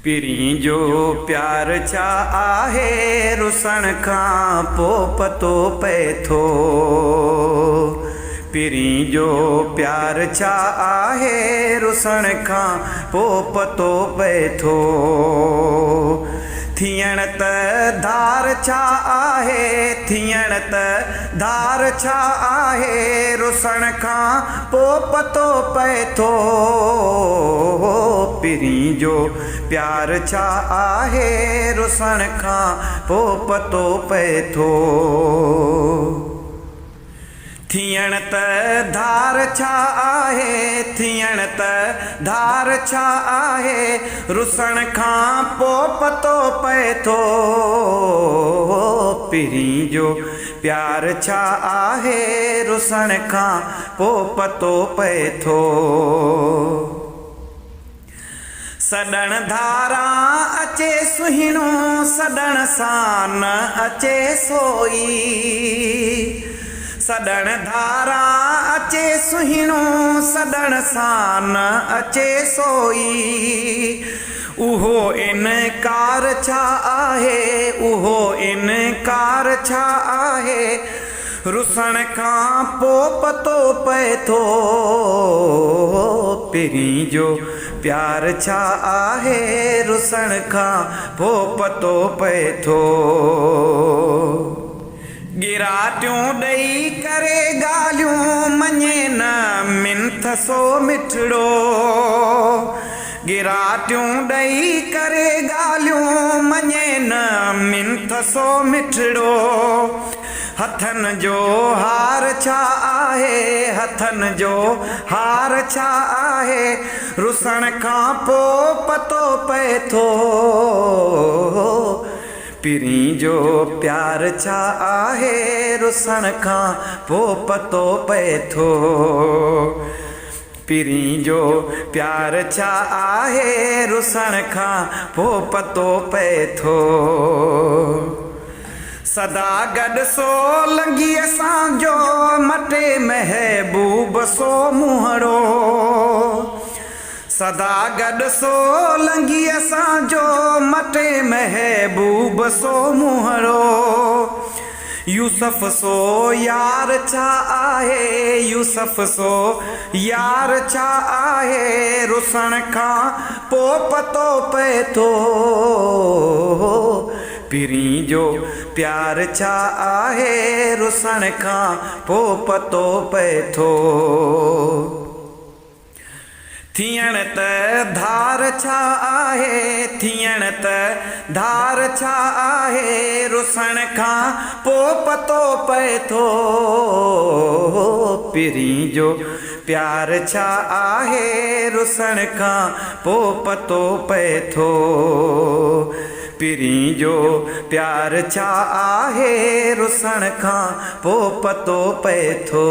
पिरी जो प्यार छा आहे रुसण खां पोइ पतो पए थो। पिरी जो प्यार छा आहे रुसण खां पोइ पतो पए थो। थियण त धार छा आहे, थियण त धार छा आहे रुसण खां पोइ पतो पए थो। पिरी जो प्यार छा आहे रुसण खां पोइ पतो पए थो। थियण त धार छा आहे, थियण त धार छा आहे रुसण खां पोइ पतो पए थो। पिरी जो प्यार छा आहे रुसण खां पोइ पतो पए थो। सॾण धारा अचे सुहिणो, सॾण सां न अचे सोई। सॾण धारा अचे सुहिणो, सॾण सां न अचे सोई। उहो इनकार छा आहे, उहो इनकार छा आहे रुसण खां पोइ पतो पए थो। पिरी जो प्यार छा आहे रुसण खां पोइ पतो पए थो। गिराटियूं ॾेई करे ॻाल्हियूं मञे न मिंथ सो मिठड़ो। गिराटियूं ॾेई करे ॻाल्हियूं मञे न मिंथ सो मिठड़ो। हथन जो हार छा आहे, हथन जो हार छा आहे रुसण खां पोइ पतो पए थो। पिरी जो प्यार छा आहे रुसण खां पोइ पतो पए थो। पिरी जो प्यार छा आहे रुसण खां पोइ पतो पए थो। सदा गॾु सो लंघी असांजो मटे महबूब सो मुहड़ो। सदा गॾु सो लंघी असांजो मटे महबूब सो मुहड़ो। यूसुफ सो यार छा आहे, यूसुफ सो यार छा आहे रुसण खां पोइ पतो पए थो। पिरी जो प्यार छा आहे रुसण खां पोइ पतो पए थो। थियण त धार छा आहे, थियण त धार छा आहे रुसण खां पोइ पतो पए थो। पिरी जो प्यार छा आहे रुसण खां पोइ पतो पए थो। पिरी जो प्यार छा आहे रुसण खां पोइ पतो पए थो।